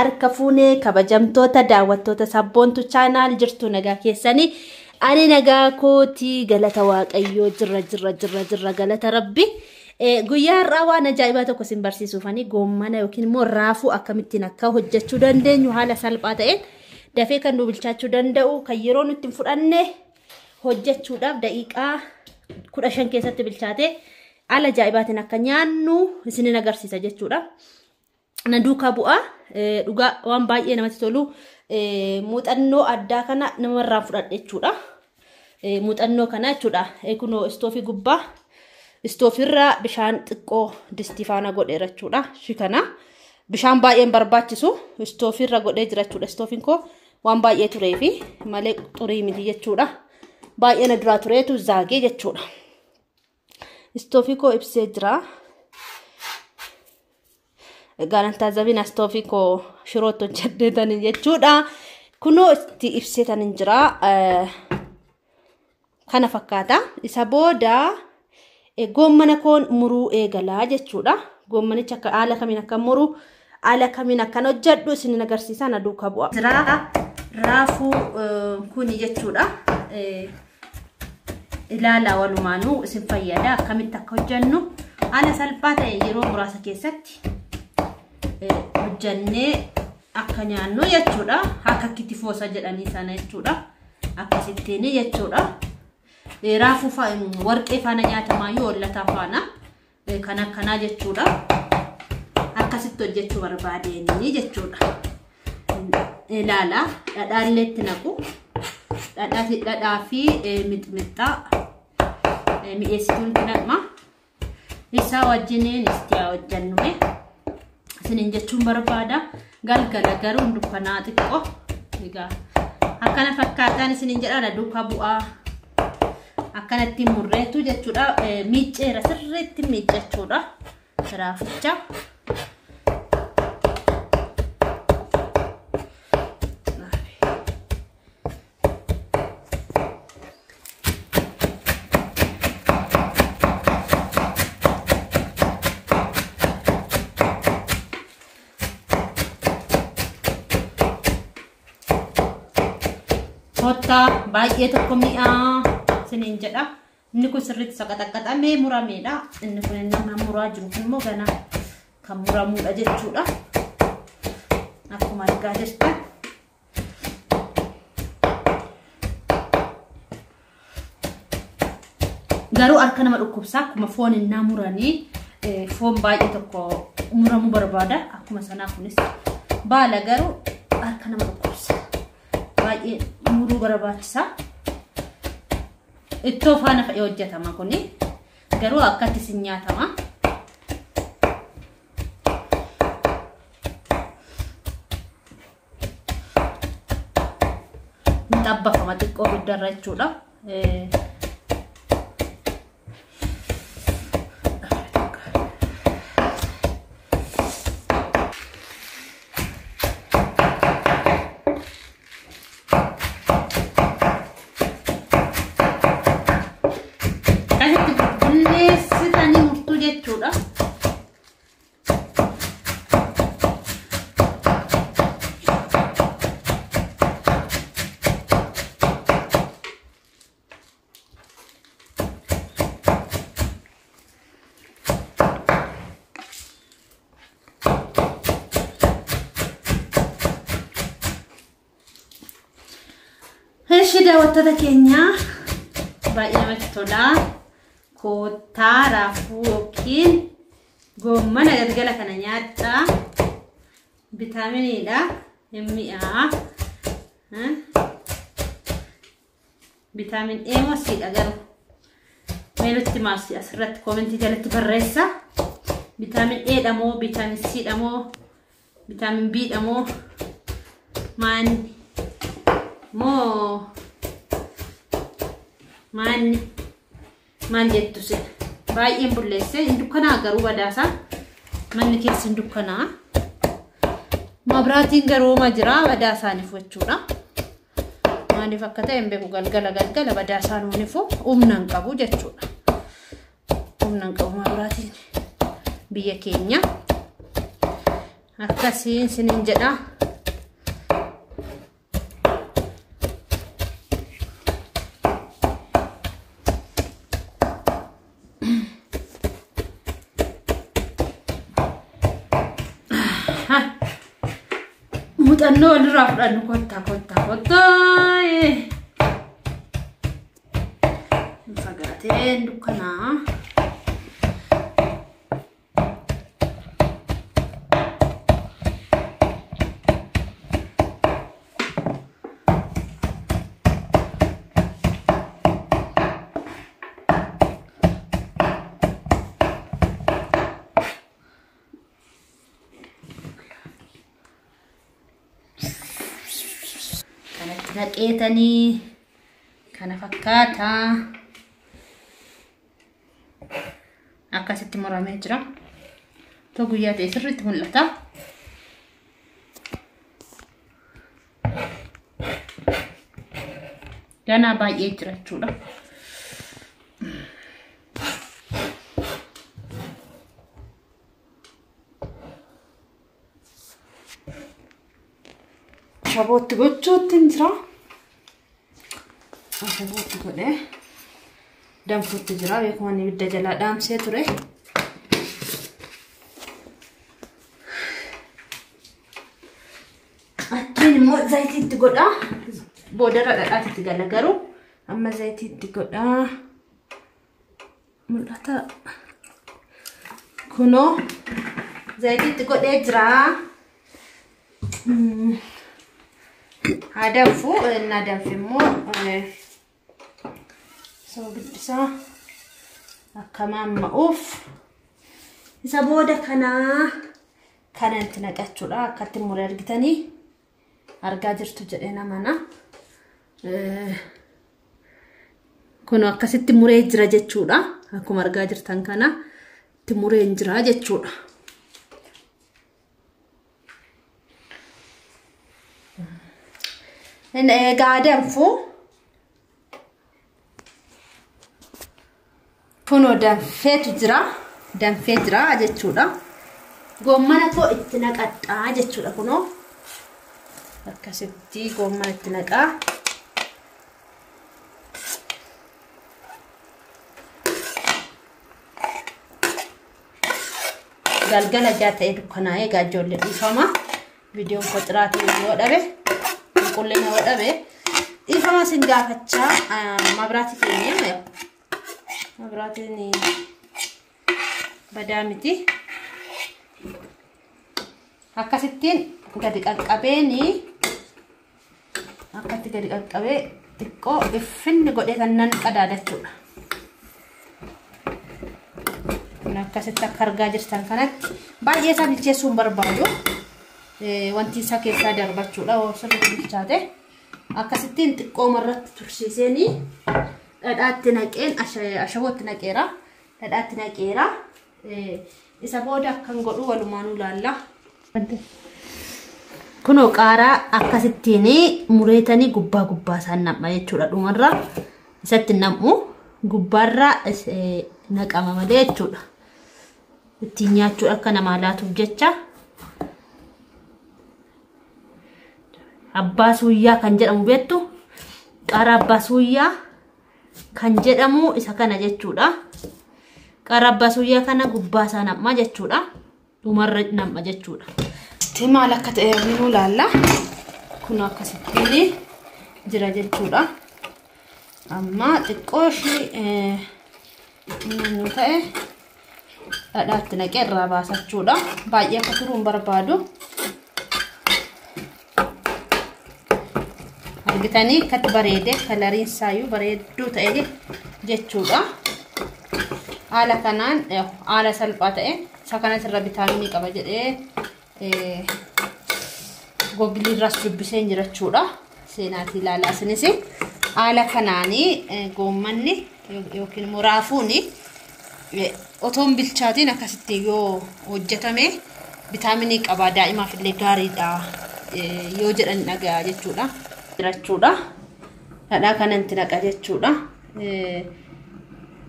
harka fuunee kabajamtoota daawwattoota sabboontu chaanaal jirtu nagaa keessanii ani nagaa kooti galata waaqayyoo jirra galata rabbi guyyaa har'aa waan ajaa'ibaa tokko sin barsiisuufani goommana yookiin immoo raafuu akkamittiin akka hojjechuu dandeenyu haala salphaa ta'een dafee kan nu bilchaachuu danda'u kan yeroo nutti hin fudhanne hojjechuudhaaf daqiiqaa 15 keessatti bilchaatee haala ajaa'ibaatiin akka nyaannu isinin agarsiisa jechuudha. Na duukaa bu'aa dhugaa waan baay'ee namatti tolu muuxannoo addaa kana namarraa fudhadhe jechuudha. Muuxannoo kana jechuudha. Kunoo istoofii gubbaa istoofirraa bishaan xiqqoo distii faana godheera jechuudha. Shikana bishaan baay'een barbaachisu istoofirra godhee jira jechuudha. Istoofiin koo waan baay'ee tureefi malee xurii miti jechuudha. Baay'ee na duraa tureetu zaagee jechuudha. Istoofii koo ibsee jira. Garantaa zabina istoofii koo shirooto jedheetanii jechuudha. Kunoo itti ibseetanii jira. Kana fakkaata. Isa booda goommana koon muruu eegalaa jechuudha. Goommanicha akka haala kamiin akka muruu haala kamiin akkan hojjedhu isin agarsiisa na duukaa bu'a. Jira raafuu kuni jechuudha. Ilaala walumaanuu isin fayyada akkamitti akka hojjennu haala salphaa ta'e yeroo muraasa keessatti hojjannee akka nyaannu jechuudha. Akka kitifoosa jedhanii sana jechuudha. Akkasittiin jechuudha. Raafuu warqee faana nyaatamaa yoo ollataa faana kan akkanaa jechuudha. Akkasitti hojjechuu barbaadeenii jechuudha. Ilaala dhadhaallee itti naqu. Dhadhaa fi mixmixaa mi'eessituun itti naqma. Isaa wajjiniin itti hojjannume. Isinin jechuun barbaada. Galgala garuu dukkanaa xiqqoo. Egaa akkana fakkaataan isinin jedhana duukaa bu'aa. Akkanatti murreetu jechuudha. Miicceera sirriitti miiccachuudha. Raaficha. Hotta baay'ee tokko mi'aa isinin jedha. Inni kun sirriitti saqaxaqaxamee murameedha. Inni kun nama muraa jiru immoo gana kan muramuudha jechuudha. Akkuma argaa jirtan. Garuu harka nama dhukkubsaa akkuma foon innaa muranii foon baay'ee tokko muramuu barbaada. Akkuma sanaa kunis baala garuu harka nama dhukkubsaa. Baay'ee muruu barbaachisaa. Ittoo faana fa'ee hojjetama kuni. Garuu akkatti isin nyaatama. Mixabbafama xiqqoo guddarra jechuudha. Daawwattoota keenya baay'ee namatti tola. Koottaa raafuu yookiin goommana galgala kana nyaadhaa. Vitaaminiidha. Mi'aa. Vitaamin A moo Cdha garuu. Meelutti maasii asirratti koomentii jalatti barreessa. Vitaamin A dha moo Vitaamin C dha moo Vitaamin B dha moo maal jettu se baay'een bulleesse dukkanaa garuu badaasaa manni keessi dukkanaa mabraatiin garuu ma jira badaasaaniif jechuudha. Maaliif akka ta'e beeku galgala badaasaan unifu humnaan qabu jechuudha. Humnaan qabu mabraatiin biyya keenya akkasiin sinin jedha. muuxannoo walirraa fudhannu kottaa fagaateen dukkanaa naqeetanii kana fakkaata akkasitti muramee jira to guyyaa ta'e sirriitti mul'ata danaa baay'ee jira jechuudha Ashabootti gochuutti jira. Ashabootti godhee danfuutti jira. Beekuma inni ibidda jalaa dhaamsee ture. Achiin immoo zayitiitti godhaa. Boodarra dhadhaatitti gala garuu amma zayitiitti godhaa. Mul'ata. Kunoo zayitiitti godhee jira. Hadafu na danfimo so bidisa akkama mauf isa booda kanatti naqachuudha akkatti muree argitanii argaa jirtu jedhee mana kun akkasitti muree jira jechuudha akkuma argaa jirtan kana itti muree jira jechuudha Gaadhanfu kunoo danfee jira jechuudha. Goommana koo itti naqadhaa jechuudha kunoo akkasitti goommana itti naqaa. Galgala jaata'ee dukkanaa'ee gaajjollee dhiifama. Viidiyoon koo xiraatii yoo dhabe. Kullena wadabe ifama singafacha mabrati keenya mabrati ni badamiti akkasittiin gadi qaqqabeeni akkatti gadi qaqqabee xiqqoo iffinni godhee kannan qadaadachuudha akkasitti akka argaa jirtan kanatti baay'ee isaa bilcheessuun barbaadu wanti isa keessaa darbachuudha sirriitti bilchaate akkasittiin xiqqoo marratti tursiisanii dhadhaatti naqeen ashabootti naqeera dhadhaatti naqeera isa booda akkan godhu walumaanuu laalla kunoo qaaraa akkasittiin mureetanii gubbaa isaan nam'a jechuudha dhumarra isatti nam'u gubbaarra naqama malee jechuudha ittiin nyaachuudha akka namaa laatuuf jecha Abbaa Suuyyaa kan jedhamu beektu qaaraa Abbaa Suuyyaa kan jedhamu isa kana jechuudha. Qaaraa Abbaa Suuyyaa kana gubbaa isaa nam'a jechuudha. Dhumarra nam'a jechuudha. Itti maal akka ta'e nu laalla. Kun akkasittiin jira jechuudha. Amma xiqqoo ishii nu ta'e dhadhaatti naqee irraa baasachuudha. Baay'ee akka turuu hin barbaadu. Argitanii akkatti bareede kalariin saayyuu bareedduu ta'e jechuudha. Haala kanaan haala salphaa ta'e isa kanas irra vitaaminii qaba jedhee googilii irraas dubbiseen jirachuudha. Seenaatii ilaalaa isinis haala kanaanii goommanni yookiin immoo raafuuni otoon bilchaatiin akkasitti yoo hojjetame vitaaminii qaba daa'imaaf illee gaariidha yoo jedhan dhagaa jechuudha. Jirachuudha. Dhadhaa kanatti naqa jechuudha.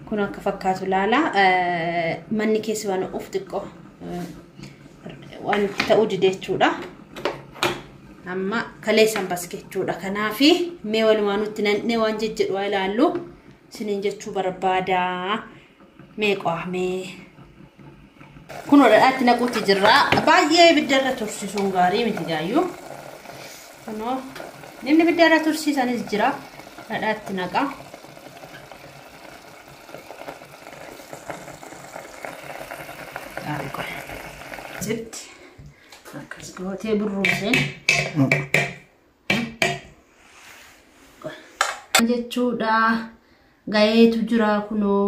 Kun akka fakkaatu laala manni keessi waan of xiqqoo waan ta'uu dide jechuudha. Amma kaleessan baskechuudha. Kanaafi mee walumaanutti nannee waan jejjedhu waa ilaallu siniin jechuu barbaada. Mee qo'amee kunoo dhadhaatti naquutti jirra. Baay'ee ibiddarra tursiisuun gaarii miti gaayyuu. Kuno nimni biddeena tursiisanis jira. Dhadhaatti naqa. Sit akkas gootee burruuseen jechuudha. Gayeetu jira kunoo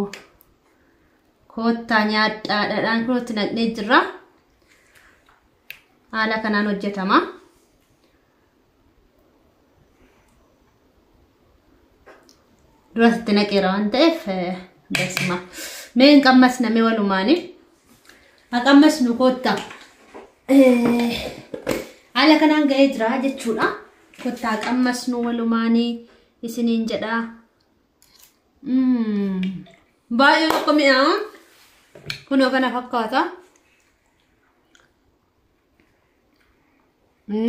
koottaa nyaadhaa dhadhaan kunootti naqnee jira. Haala kanaan hojjetama. Durasitti naqeera waan ta'eef basma meen qammas namee walumaani aqammas nu koottaa haala kanaan ga'ee jira jechuudha. Koottaa qammas nu walumaani isiniin jedha. Baay'ee tokko mi'aa kunoo kana fakkaata.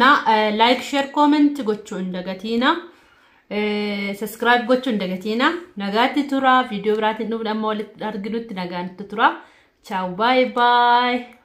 Na like share comment gochuu hin dagatina. Subscribe gochuu hin dagatina. Nagaatti tura. Video biraatiin dhufu amma walitti arginutti nagaatti tura. Ciao bye bye.